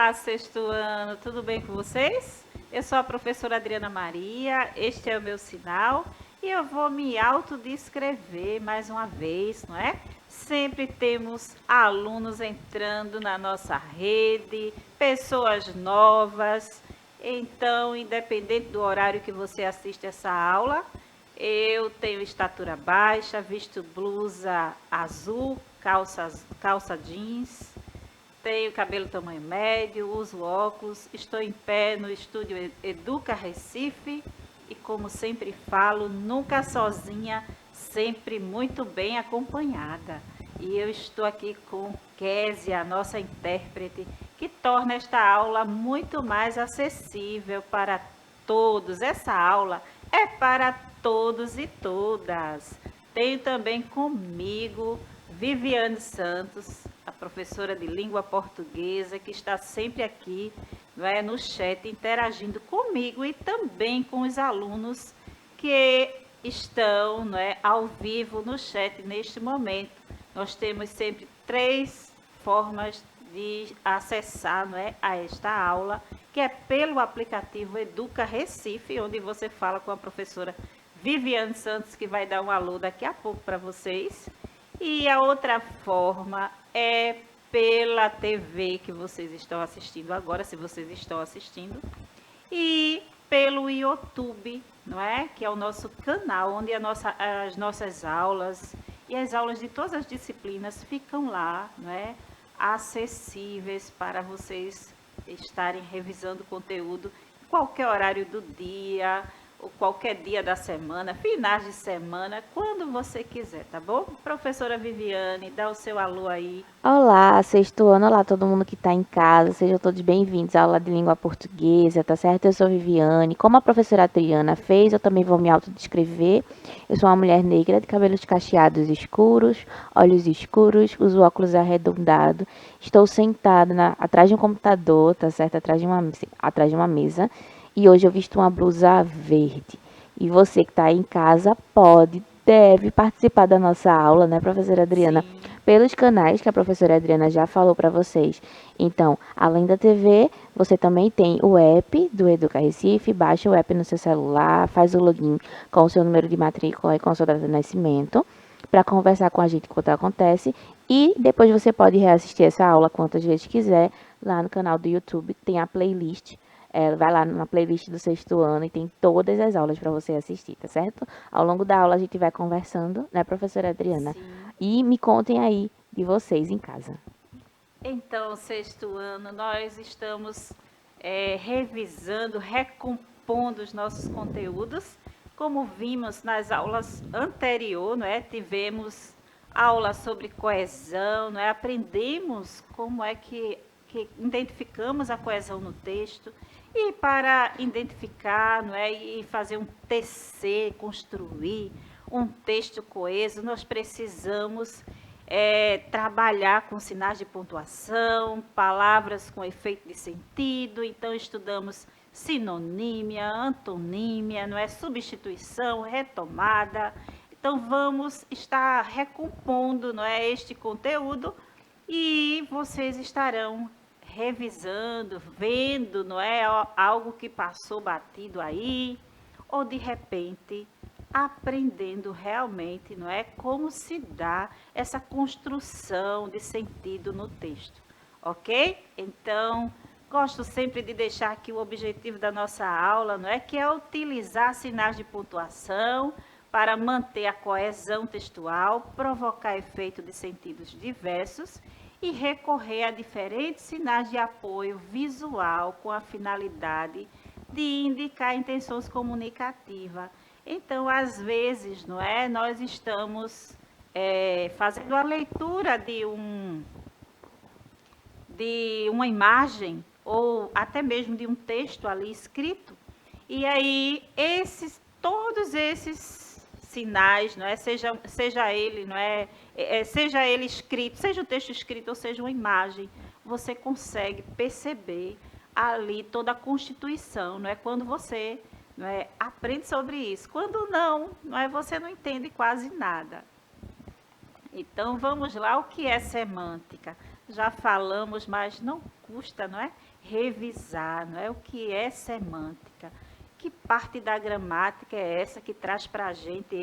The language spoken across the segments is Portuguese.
Olá, sexto ano, tudo bem com vocês? Eu sou a professora Adriana Maria, este é o meu sinal e eu vou me autodescrever mais uma vez, não é? Sempre temos alunos entrando na nossa rede, pessoas novas, então, independente do horário que você assiste essa aula, eu tenho estatura baixa, visto blusa azul, calça jeans. Tenho cabelo tamanho médio, uso óculos, estou em pé no estúdio Educa Recife e, como sempre falo, nunca sozinha, sempre muito bem acompanhada. E eu estou aqui com Késia, a nossa intérprete, que torna esta aula muito mais acessível para todos. Essa aula é para todos e todas. Tenho também comigo Viviane Santos, a professora de língua portuguesa, que está sempre aqui, não é, no chat, interagindo comigo e também com os alunos que estão, não é, ao vivo no chat neste momento. Nós temos sempre 3 formas de acessar, não é, a esta aula, que é pelo aplicativo Educa Recife, onde você fala com a professora Viviane Santos, que vai dar um alô daqui a pouco para vocês. E a outra forma é pela TV que vocês estão assistindo agora, se vocês estão assistindo, e pelo YouTube, não é? Que é o nosso canal, onde as nossas aulas e as aulas de todas as disciplinas ficam lá, não é? Acessíveis para vocês estarem revisando o conteúdo em qualquer horário do dia, ou qualquer dia da semana, finais de semana, quando você quiser, tá bom? Professora Viviane, dá o seu alô aí. Olá, sexto ano, olá todo mundo que está em casa, sejam todos bem-vindos à aula de língua portuguesa, tá certo? Eu sou Viviane, como a professora Adriana fez, eu também vou me autodescrever. Eu sou uma mulher negra de cabelos cacheados escuros, olhos escuros, uso óculos arredondados, estou sentada atrás de um computador, tá certo? Atrás de uma mesa, e hoje eu visto uma blusa verde. E você que está aí em casa deve participar da nossa aula, né, professora Adriana? Sim, Pelos canais que a professora Adriana já falou para vocês. Então, além da TV, você também tem o app do Educa Recife, baixa o app no seu celular, faz o login com o seu número de matrícula e com a sua data de nascimento, para conversar com a gente enquanto acontece, e depois você pode reassistir essa aula quantas vezes quiser, lá no canal do YouTube, tem a playlist. Vai lá na playlist do sexto ano e tem todas as aulas para você assistir, tá certo? Ao longo da aula a gente vai conversando, né, professora Adriana? sim. E me contem aí de vocês em casa. Então, sexto ano, nós estamos revisando, recompondo os nossos conteúdos. Como vimos nas aulas anteriores, não é? Tivemos aula sobre coesão, não é? Aprendemos como é que identificamos a coesão no texto. E para identificar, não é? E fazer um TC, construir um texto coeso, nós precisamos trabalhar com sinais de pontuação, palavras com efeito de sentido. Então, estudamos sinonímia, antonímia, não é? Substituição, retomada. Então, vamos estar recompondo, não é, este conteúdo e vocês estarão revisando, vendo, não é, algo que passou batido aí, ou de repente aprendendo realmente, não é, como se dá essa construção de sentido no texto, ok? Então, gosto sempre de deixar aqui o objetivo da nossa aula, não é, que é utilizar sinais de pontuação para manter a coesão textual, provocar efeito de sentidos diversos e recorrer a diferentes sinais de apoio visual com a finalidade de indicar intenções comunicativas. Então, às vezes, não é, nós estamos fazendo a leitura de uma imagem ou até mesmo de um texto ali escrito, e aí todos esses sinais, não é, seja ele, não é, seja ele escrito, seja o texto escrito ou seja uma imagem, você consegue perceber ali toda a constituição, não é, quando você, não é, aprende sobre isso. Quando não é, você não entende quase nada. Então, vamos lá, o que é semântica? Já falamos, mas não custa, não é? revisar, não é? O que é semântica? Que parte da gramática é essa que traz para a gente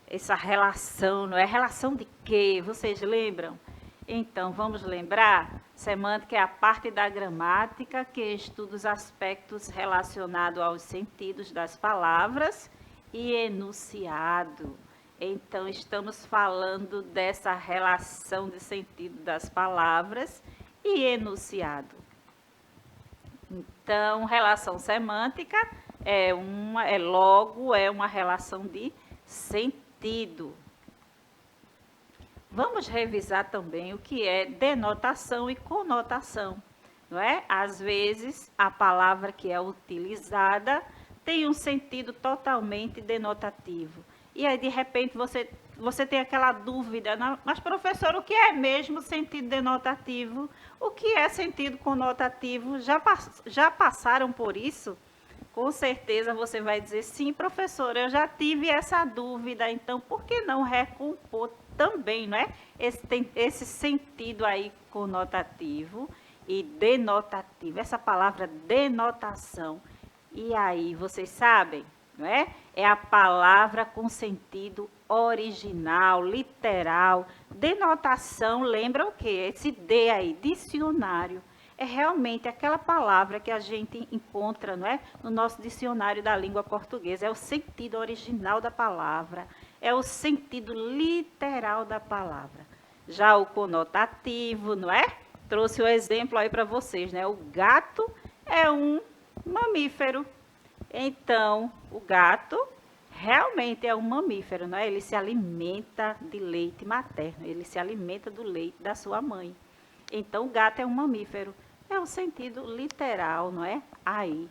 essa relação, não é? Relação de quê? Vocês lembram? Então, vamos lembrar? Semântica é a parte da gramática que estuda os aspectos relacionados aos sentidos das palavras e enunciado. Então, estamos falando dessa relação de sentido das palavras e enunciado. Então, relação semântica é uma relação de sentido. Vamos revisar também o que é denotação e conotação, não é? Às vezes, a palavra que é utilizada tem um sentido totalmente denotativo. E aí, de repente, você tem aquela dúvida, mas professor, o que é mesmo sentido denotativo? O que é sentido conotativo? Já passaram por isso? Com certeza você vai dizer, sim, professora, eu já tive essa dúvida, então por que não recompor também, não é? Esse sentido aí conotativo e denotativo, essa palavra denotação. E aí, vocês sabem, não é? É a palavra com sentido original, literal. Denotação, lembra o quê? Esse D aí, dicionário. É realmente aquela palavra que a gente encontra, não é? No nosso dicionário da língua portuguesa. É o sentido original da palavra. É o sentido literal da palavra. Já o conotativo, não é? Trouxe o exemplo aí para vocês, né? O gato é um mamífero. Então, o gato realmente é um mamífero, não é? Ele se alimenta de leite materno, ele se alimenta do leite da sua mãe. Então, o gato é um mamífero. É o sentido literal, não é? Aí.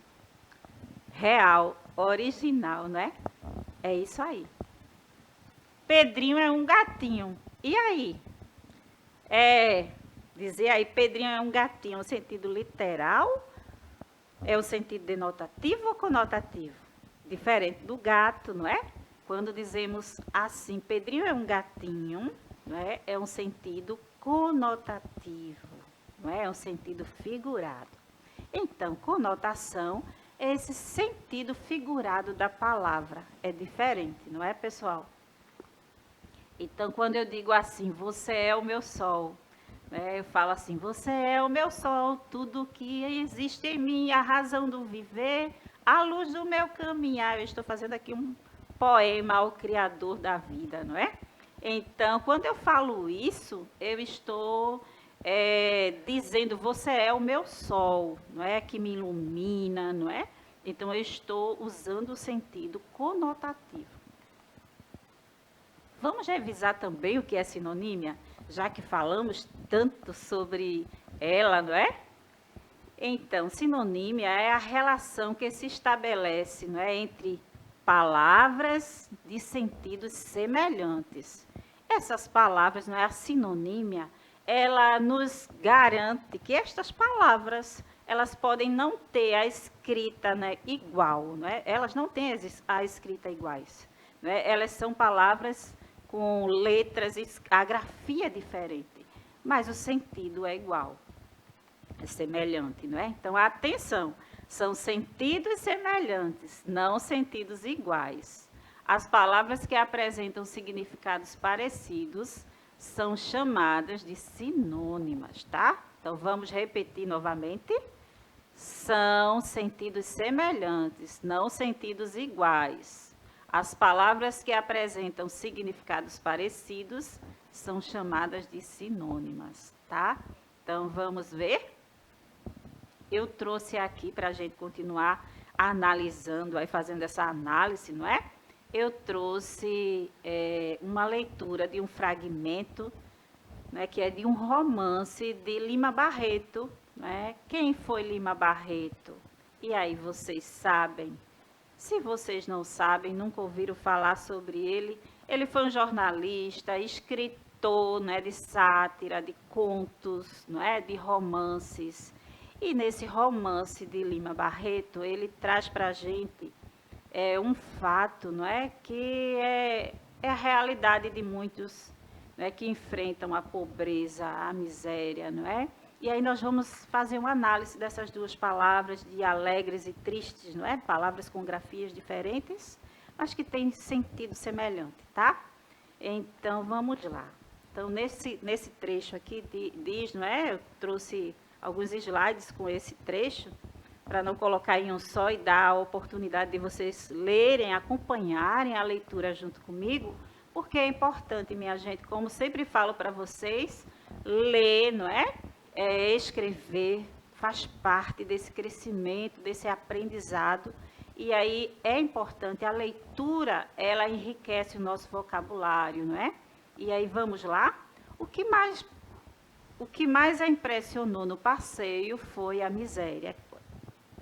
Real, original, não é? É isso aí. Pedrinho é um gatinho. E aí? Dizer aí, Pedrinho é um gatinho, o sentido literal é o sentido denotativo ou conotativo? Diferente do gato, não é? Quando dizemos assim, Pedrinho é um gatinho, não é? É um sentido conotativo, não é? É um sentido figurado. Então, conotação é esse sentido figurado da palavra. É diferente, não é, pessoal? Então, quando eu digo assim, você é o meu sol, né? Eu falo assim, você é o meu sol, tudo que existe em mim, a razão do viver, a luz do meu caminhar. Eu estou fazendo aqui um poema ao Criador da vida, não é? Então, quando eu falo isso, eu estou dizendo, você é o meu sol, não é? Que me ilumina, não é? Então, eu estou usando o sentido conotativo. Vamos revisar também o que é sinonímia, já que falamos tanto sobre ela, não é? Então, sinonímia é a relação que se estabelece, não é, entre palavras de sentidos semelhantes. Essas palavras, não é, a sinonímia, ela nos garante que estas palavras, elas podem não ter a escrita, né, igual, não é? Elas não têm a escrita iguais, não é? Elas são palavras com letras, a grafia é diferente, mas o sentido é igual, é semelhante, não é? Então, atenção, são sentidos semelhantes, não sentidos iguais. As palavras que apresentam significados parecidos são chamadas de sinônimas, tá? Então, vamos repetir novamente. São sentidos semelhantes, não sentidos iguais. As palavras que apresentam significados parecidos são chamadas de sinônimas, tá? Então, vamos ver? Eu trouxe aqui para a gente continuar analisando, aí fazendo essa análise, não é? Eu trouxe uma leitura de um fragmento, né, que é de um romance de Lima Barreto, né? Quem foi Lima Barreto? E aí vocês sabem? Se vocês não sabem, nunca ouviram falar sobre ele, ele foi um jornalista, escritor, né, de sátira, de contos, não é, de romances. E nesse romance de Lima Barreto, ele traz para a gente um fato, não é, que é a realidade de muitos, né, que enfrentam a pobreza, a miséria, não é? E aí nós vamos fazer uma análise dessas duas palavras, de alegres e tristes, não é? Palavras com grafias diferentes, mas que têm sentido semelhante, tá? Então, vamos lá. Então, nesse trecho aqui diz, não é? Eu trouxe alguns slides com esse trecho, para não colocar em um só e dar a oportunidade de vocês lerem, acompanharem a leitura junto comigo, porque é importante, minha gente, como sempre falo para vocês, ler, não é? Escrever faz parte desse crescimento, desse aprendizado. E aí é importante, a leitura, ela enriquece o nosso vocabulário, não é? E aí vamos lá? O que mais a impressionou no passeio foi a miséria.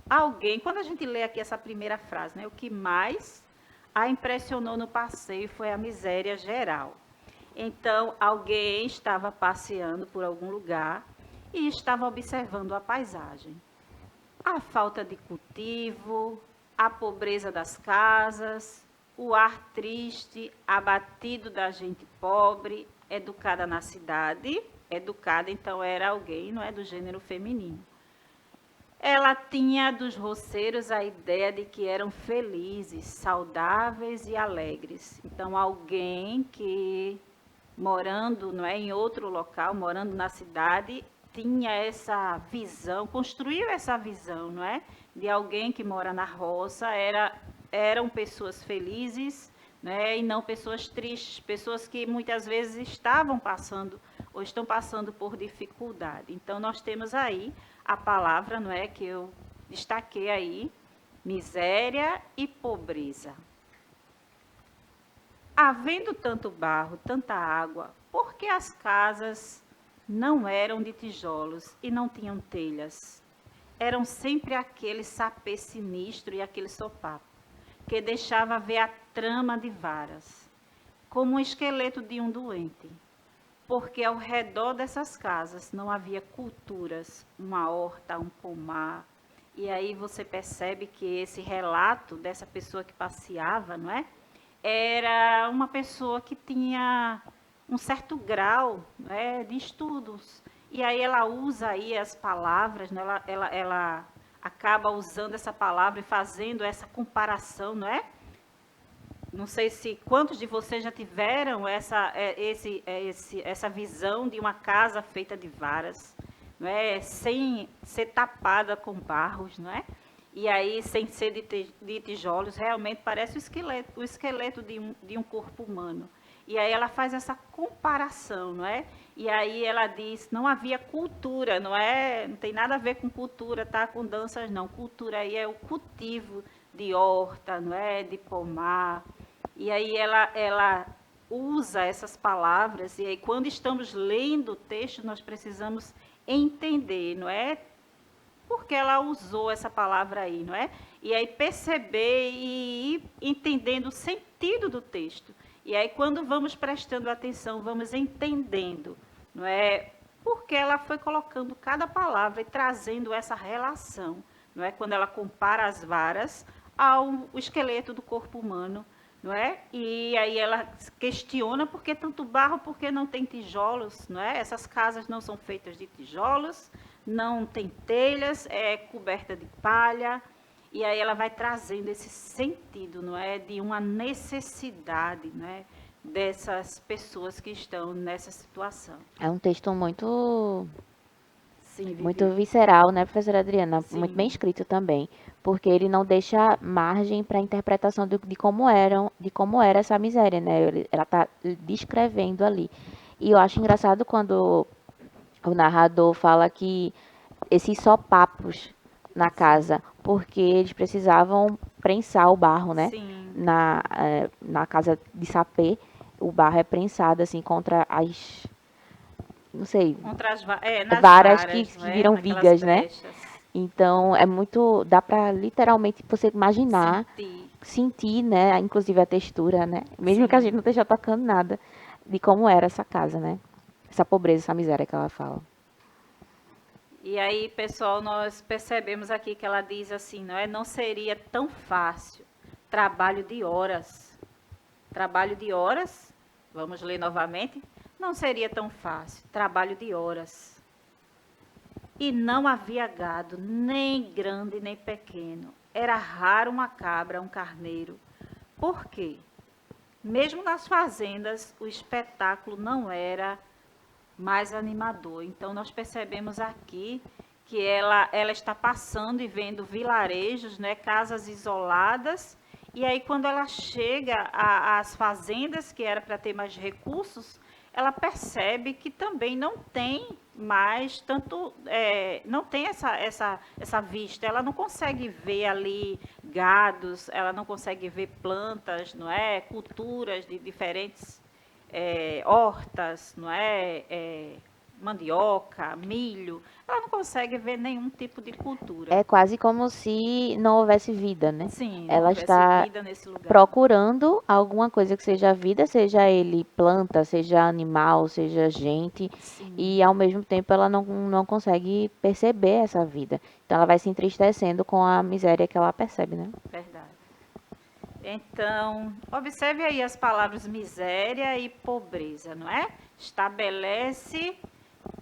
Alguém, quando a gente lê aqui essa primeira frase, né? O que mais a impressionou no passeio foi a miséria geral. Então, alguém estava passeando por algum lugar e estava observando a paisagem. A falta de cultivo, a pobreza das casas, o ar triste, abatido da gente pobre, educada na cidade. Educada, então, era alguém, não é, do gênero feminino. Ela tinha dos roceiros a ideia de que eram felizes, saudáveis e alegres. Então, alguém que, morando, não é, em outro local, morando na cidade, tinha essa visão, construiu essa visão, não é, de alguém que mora na roça, eram pessoas felizes, né, e não pessoas tristes, pessoas que muitas vezes estavam passando ou estão passando por dificuldade. Então, nós temos aí a palavra, não é, que eu destaquei aí, miséria e pobreza. Havendo tanto barro, tanta água, por que as casas não eram de tijolos e não tinham telhas? Eram sempre aquele sapê sinistro e aquele sopapo, que deixava ver a trama de varas, como um esqueleto de um doente, porque ao redor dessas casas não havia culturas, uma horta, um pomar. E aí você percebe que esse relato dessa pessoa que passeava, não é? Era uma pessoa que tinha um certo grau, né, de estudos. E aí ela usa aí as palavras, né, ela acaba usando essa palavra e fazendo essa comparação, não é? Não sei se quantos de vocês já tiveram essa visão de uma casa feita de varas, não é? Sem ser tapada com barros, não é? E aí, sem ser de tijolos, realmente parece o esqueleto de um corpo humano. E aí ela faz essa comparação, não é? E aí ela diz, não havia cultura, não é? Não tem nada a ver com cultura, tá? Com danças, não. Cultura aí é o cultivo de horta, não é? De pomar. E aí ela usa essas palavras, e aí quando estamos lendo o texto, nós precisamos entender, não é? Porque ela usou essa palavra aí, não é? E aí perceber e ir entendendo o sentido do texto. E aí quando vamos prestando atenção, vamos entendendo, não é? Porque ela foi colocando cada palavra e trazendo essa relação, não é? Quando ela compara as varas ao esqueleto do corpo humano, não é? E aí ela questiona por que tanto barro, por que não tem tijolos, não é? Essas casas não são feitas de tijolos, não tem telhas, é coberta de palha. E aí ela vai trazendo esse sentido, não é, de uma necessidade, não é, dessas pessoas que estão nessa situação. É um texto Sim, Vivi. muito visceral, né, professora Adriana? Sim. Muito bem escrito também, porque ele não deixa margem para a interpretação de como era essa miséria, né? Ela está descrevendo ali. E eu acho engraçado quando o narrador fala que esses sopapos na casa, porque eles precisavam prensar o barro, né? Sim. Na casa de sapê, o barro é prensado assim contra as, não sei, Contra as nas varas varas, que não é? viram Naquelas vigas, né? brechas. Então é muito, dá para literalmente você imaginar, sentir, né? Inclusive a textura, né? Mesmo Sim. que a gente não esteja tocando nada de como era essa casa, né? Essa pobreza, essa miséria que ela fala. E aí, pessoal, nós percebemos aqui que ela diz assim, não é? Não seria tão fácil. Trabalho de horas. Trabalho de horas. Vamos ler novamente. Não seria tão fácil. Trabalho de horas. E não havia gado, nem grande nem pequeno. Era raro uma cabra, um carneiro. Por quê? Mesmo nas fazendas, o espetáculo não era mais animador. Então, nós percebemos aqui que ela está passando e vendo vilarejos, né, casas isoladas. E aí, quando ela chega às fazendas, que era para ter mais recursos, ela percebe que também não tem mais tanto, não tem essa vista, ela não consegue ver ali gados, ela não consegue ver plantas, não é? Culturas de diferentes hortas, não é? Mandioca, milho, ela não consegue ver nenhum tipo de cultura. É quase como se não houvesse vida, né? Sim, não Ela houvesse está vida nesse lugar. procurando alguma coisa que seja vida, seja ele planta, seja animal, seja gente, Sim, e ao mesmo tempo ela não consegue perceber essa vida. Então ela vai se entristecendo com a miséria que ela percebe, né? verdade. Então, observe aí as palavras miséria e pobreza, não é? Estabelece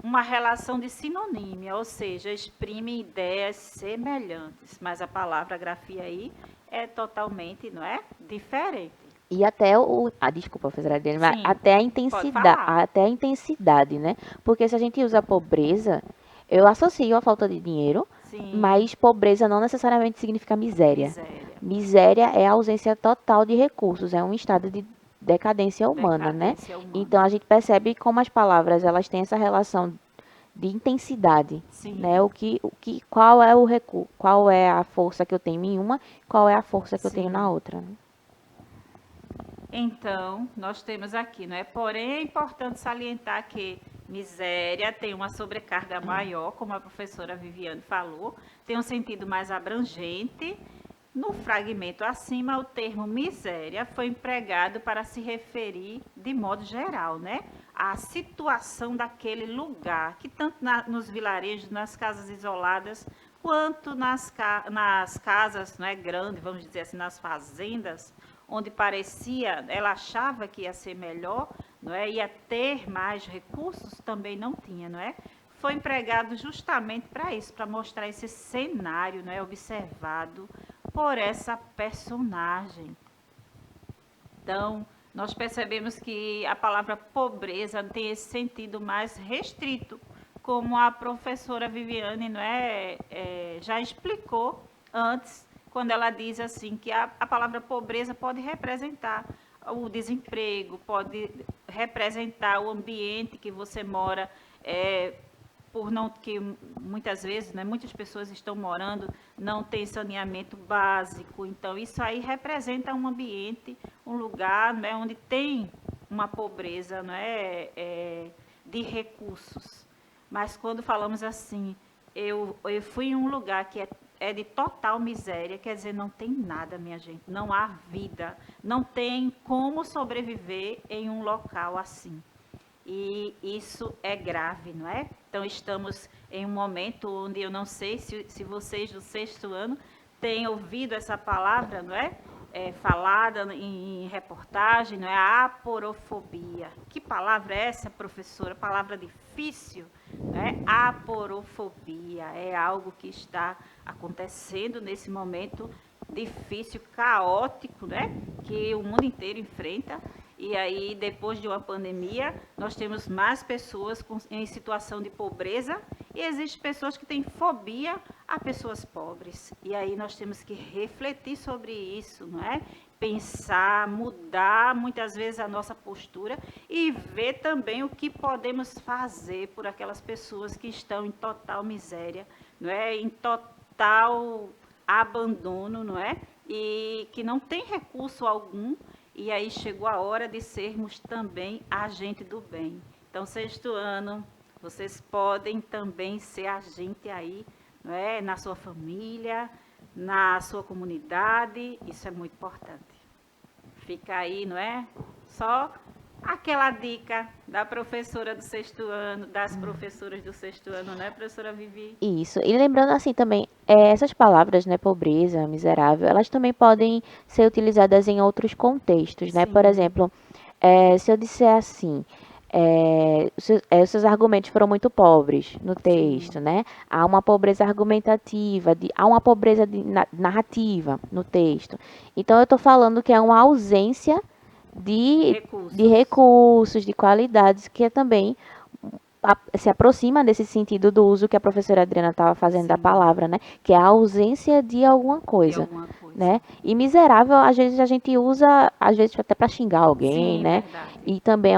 uma relação de sinonímia, ou seja, exprime ideias semelhantes, mas a palavra grafia aí é totalmente, não é? Diferente. E até desculpa, professora Adriana, mas Sim, pode falar. até a intensidade, né? Porque se a gente usa pobreza, eu associo a falta de dinheiro, Sim, mas pobreza não necessariamente significa miséria. miséria, Miséria é a ausência total de recursos, é um estado de decadência humana, né? decadência Então humana. a gente percebe como as palavras elas têm essa relação de intensidade, né? Sim, Qual é o recurso, qual é a força que eu tenho em uma, qual é a força que eu tenho na sim. outra, né? Então, nós temos aqui, não é? Porém, é importante salientar que miséria tem uma sobrecarga maior, como a professora Viviane falou, tem um sentido mais abrangente. No fragmento acima, o termo miséria foi empregado para se referir, de modo geral, né, à situação daquele lugar, que tanto nos vilarejos, nas casas isoladas, quanto nas casas, né, grandes, vamos dizer assim, nas fazendas, onde parecia, ela achava que ia ser melhor, não é? Ia ter mais recursos, também não tinha, não é? Foi empregado justamente para isso, para mostrar esse cenário, não é, observado por essa personagem. Então, nós percebemos que a palavra pobreza tem esse sentido mais restrito, como a professora Viviane, não já explicou antes, quando ela diz assim que a palavra pobreza pode representar o desemprego, pode representar o ambiente que você mora, por não que muitas vezes, né, muitas pessoas estão morando, não tem saneamento básico, então isso aí representa um ambiente, um lugar, né, onde tem uma pobreza, de recursos. Mas quando falamos assim, eu fui em um lugar que é de total miséria, quer dizer, não tem nada, minha gente, não há vida, não tem como sobreviver em um local assim. E isso é grave, não é? Então, estamos em um momento onde eu não sei se vocês do sexto ano têm ouvido essa palavra, não é? Falada em reportagem, não é? A aporofobia. Que palavra é essa, professora? Palavra difícil, não é? Aporofobia é algo que está acontecendo nesse momento difícil, caótico, né? Que o mundo inteiro enfrenta. E aí, depois de uma pandemia, nós temos mais pessoas em situação de pobreza e existem pessoas que têm fobia a pessoas pobres. E aí nós temos que refletir sobre isso, não é? Pensar, mudar muitas vezes a nossa postura e ver também o que podemos fazer por aquelas pessoas que estão em total miséria, não é? Em total abandono, não é? E que não tem recurso algum. E aí chegou a hora de sermos também agente do bem. Então, sexto ano, vocês podem também ser agente aí, não é? Na sua família, na sua comunidade, isso é muito importante. Fica aí, não é? Só aquela dica da professora do sexto ano, das professoras do sexto ano, né, professora Vivi? Isso. E lembrando assim também, essas palavras, né, pobreza, miserável, elas também podem ser utilizadas em outros contextos, né? Por Sim, exemplo, se eu disser assim, os seus argumentos foram muito pobres no texto, Sim, né? Há uma pobreza argumentativa, há uma pobreza narrativa no texto. Então, eu estou falando que é uma ausência de recursos. recursos, de qualidades, que é também se aproxima desse sentido do uso que a professora Adriana estava fazendo da Sim, palavra, né? Que é a ausência de alguma de coisa, alguma coisa. né? E miserável, às vezes a gente usa, às vezes até para xingar alguém, Sim, né? verdade. E também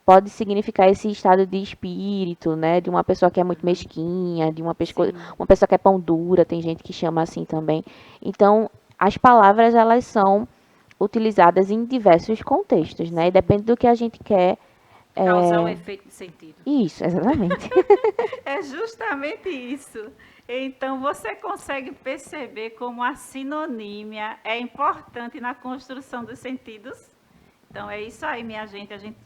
pode significar esse estado de espírito, né? De uma pessoa que é muito mesquinha, de Sim, uma pessoa que é pão dura, tem gente que chama assim também. Então, as palavras, elas são utilizadas em diversos contextos, né? E sim. depende do que a gente quer. Causar um É... efeito de sentido. Isso, exatamente. É justamente isso. Então, você consegue perceber como a sinonímia é importante na construção dos sentidos? Então, é isso aí, minha gente. A gente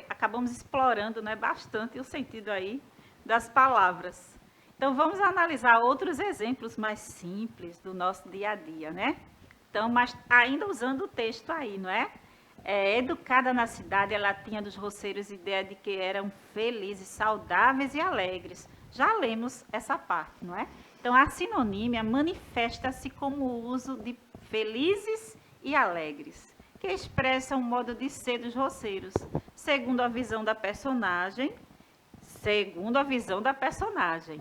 acabamos explorando, né, bastante o sentido aí das palavras. Então, vamos analisar outros exemplos mais simples do nosso dia a dia, né? Então, mas ainda usando o texto aí, não é? Educada na cidade, ela tinha dos roceiros ideia de que eram felizes, saudáveis e alegres. Já lemos essa parte, não é? Então, a sinonímia manifesta-se como o uso de felizes e alegres, que expressam o modo de ser dos roceiros, segundo a visão da personagem, segundo a visão da personagem.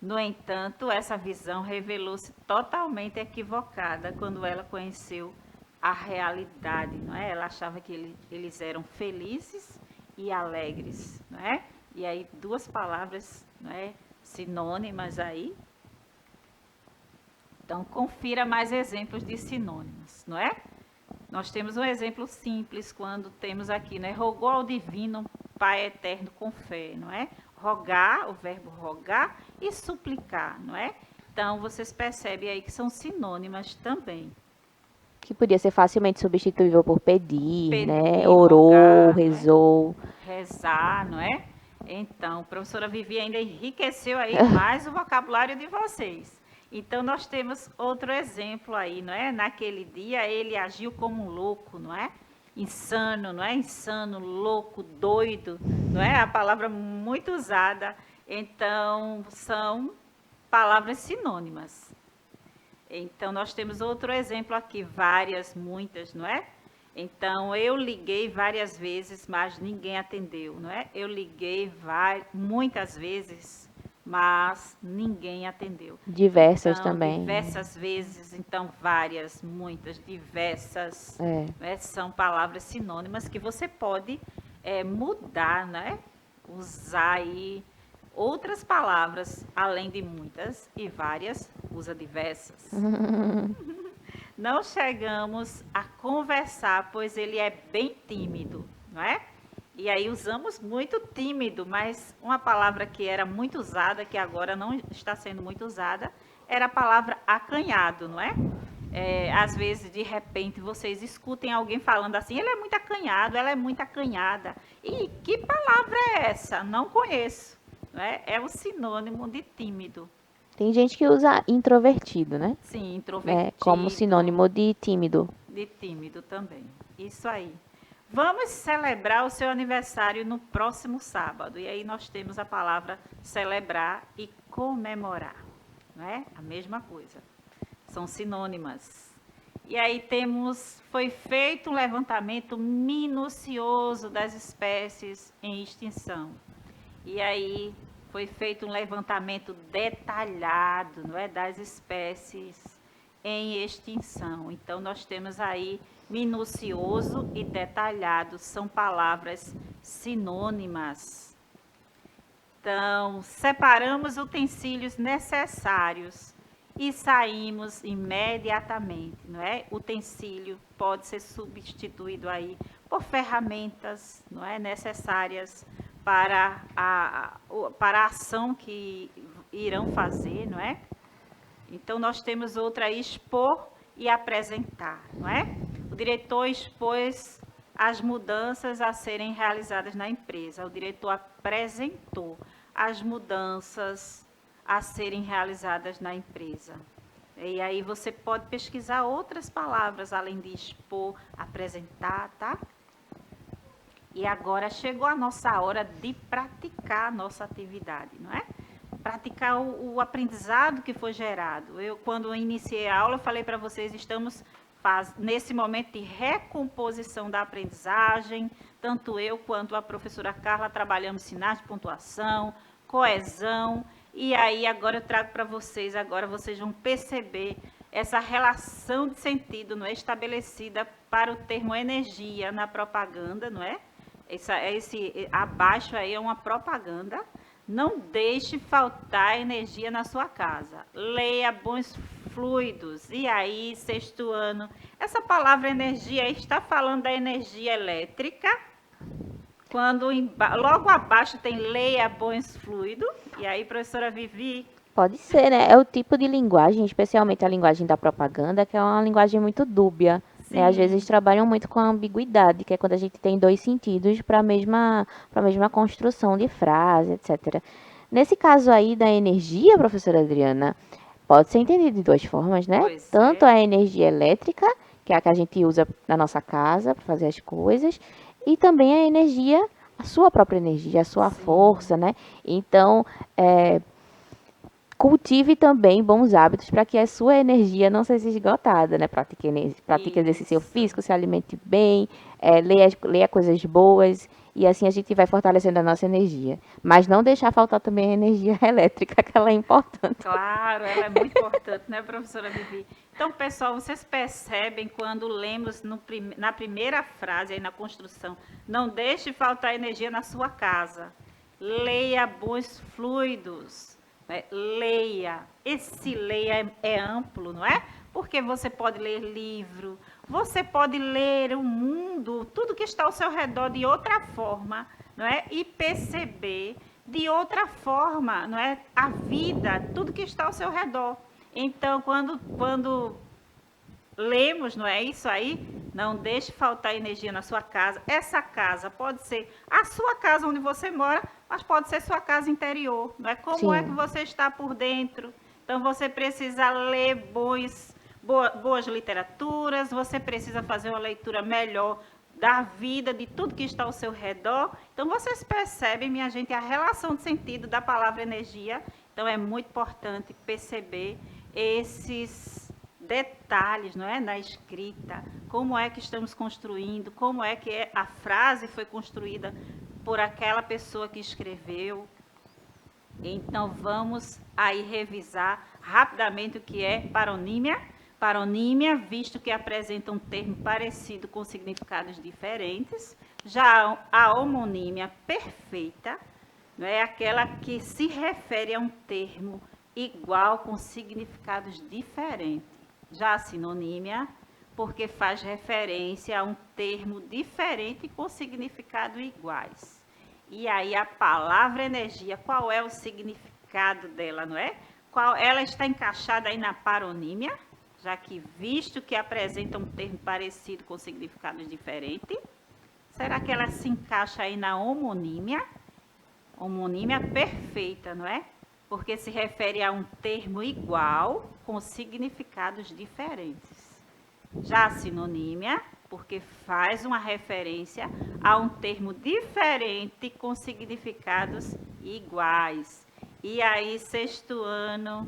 No entanto, essa visão revelou-se totalmente equivocada quando ela conheceu a realidade, não é? Ela achava que eles eram felizes e alegres, não é? E aí duas palavras, não é, sinônimas aí. Então confira mais exemplos de sinônimos, não é? Nós temos um exemplo simples quando temos aqui, né? Rogou ao divino Pai eterno com fé, não é? Rogar, o verbo rogar e suplicar, não é? Então vocês percebem aí que são sinônimas também. Que podia ser facilmente substituível por pedir, né? Pedir, Orou, rogar, não é? rezou. Rezar, não é? Então, a professora Vivi ainda enriqueceu aí mais o vocabulário de vocês. Então, nós temos outro exemplo aí, não é? Naquele dia ele agiu como um louco, não é? Insano, não é? Insano, louco, doido, não é? A palavra muito usada. Então, são palavras sinônimas. Então, nós temos outro exemplo aqui, várias, muitas, não é? Então, eu liguei várias vezes, mas ninguém atendeu, não é? Eu liguei muitas vezes, mas ninguém atendeu. Diversas Então, também. diversas vezes, então várias, muitas, diversas, É. né? São palavras sinônimas que você pode mudar, né? Usar aí outras palavras, além de muitas e várias, usa diversas. Não chegamos a conversar, pois ele é bem tímido, não é? E aí usamos muito tímido, mas uma palavra que era muito usada, que agora não está sendo muito usada, era a palavra acanhado, não é? Às vezes, de repente, vocês escutem alguém falando assim, ele é muito acanhado, ela é muito acanhada. E que palavra é essa? Não conheço. Não é? É o sinônimo de tímido. Tem gente que usa introvertido, né? Sim, É, como introvertido, sinônimo de tímido. de tímido também. Isso aí. Vamos celebrar o seu aniversário no próximo sábado. E aí nós temos a palavra celebrar e comemorar. Não é? A mesma coisa. São sinônimas. E aí temos, foi feito um levantamento minucioso das espécies em extinção. E aí foi feito um levantamento detalhado, não é, das espécies em extinção. Então nós temos aí minucioso e detalhado, são palavras sinônimas. Então, separamos utensílios necessários e saímos imediatamente, não é? Utensílio pode ser substituído aí por ferramentas, não é, necessárias para a ação que irão fazer, não é? Então nós temos outra expor e apresentar, não é? O diretor expôs as mudanças a serem realizadas na empresa. O diretor apresentou as mudanças a serem realizadas na empresa. E aí você pode pesquisar outras palavras além de expor, apresentar, tá? E agora chegou a nossa hora de praticar a nossa atividade, não é? Praticar o aprendizado que foi gerado. Eu, quando iniciei a aula, eu falei para vocês, estamos nesse momento de recomposição da aprendizagem, tanto eu quanto a professora Carla trabalhamos sinais de pontuação, coesão, e aí agora eu trago para vocês, agora vocês vão perceber essa relação de sentido, não é, estabelecida para o termo energia na propaganda, não é? Esse abaixo aí é uma propaganda. Não deixe faltar energia na sua casa. Leia bons fluidos. E aí, sexto ano, essa palavra energia está falando da energia elétrica. Quando logo abaixo tem leia bons fluidos. E aí, professora Vivi? Pode ser, né? É o tipo de linguagem, especialmente a linguagem da propaganda, que é uma linguagem muito dúbia, né? Às vezes Sim. trabalham muito com a ambiguidade, que é quando a gente tem dois sentidos para a mesma construção de frase, etc. Nesse caso aí da energia, professora Adriana, pode ser entendido de duas formas, né? Pois Tanto é. a energia elétrica, que é a que a gente usa na nossa casa para fazer as coisas, e também a energia, a sua própria energia, a sua Sim. força, né? Então, cultive também bons hábitos para que a sua energia não seja esgotada, né? Pratique exercício Isso. físico, se alimente bem, leia coisas boas e assim a gente vai fortalecendo a nossa energia. Mas não deixar faltar também a energia elétrica, que ela é importante. Claro, ela é muito importante, né, professora Vivi? Então, pessoal, vocês percebem quando lemos na primeira frase aí na construção, não deixe faltar energia na sua casa. Leia bons fluidos, né? Leia. Esse leia é amplo, não é? Porque você pode ler livro, você pode ler o mundo, tudo que está ao seu redor de outra forma, não é? E perceber de outra forma, não é? A vida, tudo que está ao seu redor. Então, quando lemos, não é isso aí? Não deixe faltar energia na sua casa. Essa casa pode ser a sua casa onde você mora, mas pode ser sua casa interior, não é? Como é que Sim, você está por dentro? Então, você precisa ler boas literaturas, você precisa fazer uma leitura melhor da vida, de tudo que está ao seu redor. Então, vocês percebem, minha gente, a relação de sentido da palavra energia. Então, é muito importante perceber esses detalhes, não é, na escrita, como é que estamos construindo, como é que a frase foi construída por aquela pessoa que escreveu. Então vamos aí revisar rapidamente o que é paronímia. Paronímia, visto que apresenta um termo parecido com significados diferentes. Já a homonímia perfeita, não é aquela que se refere a um termo igual com significados diferentes. Já a sinonímia, porque faz referência a um termo diferente com significados iguais. E aí a palavra energia, qual é o significado dela, não é? Ela está encaixada aí na paronímia, já que visto que apresenta um termo parecido com significados diferentes. Será que ela se encaixa aí na homonímia? Homonímia perfeita, não é? Porque se refere a um termo igual com significados diferentes. Já a sinonímia, porque faz uma referência a um termo diferente com significados iguais. E aí, sexto ano,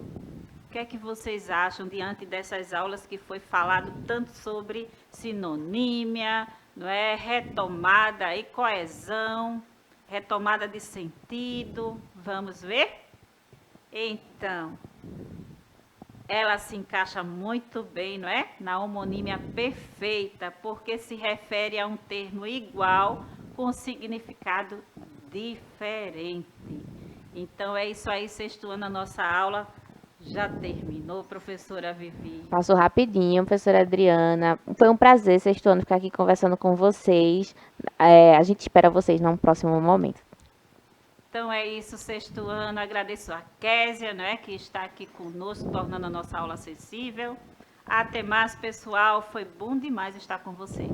o que é que vocês acham diante dessas aulas que foi falado tanto sobre sinonímia, não é? Retomada e coesão, retomada de sentido. Vamos ver? Então, ela se encaixa muito bem, não é? Na homonímia perfeita, porque se refere a um termo igual com significado diferente. Então é isso aí, sexto ano, a nossa aula já terminou, professora Vivi. passou rapidinho, professora Adriana. Foi um prazer, sexto ano, ficar aqui conversando com vocês. A gente espera vocês num próximo momento. Então é isso, sexto ano. Agradeço a Késia, não é, que está aqui conosco, tornando a nossa aula acessível. Até mais, pessoal. Foi bom demais estar com vocês.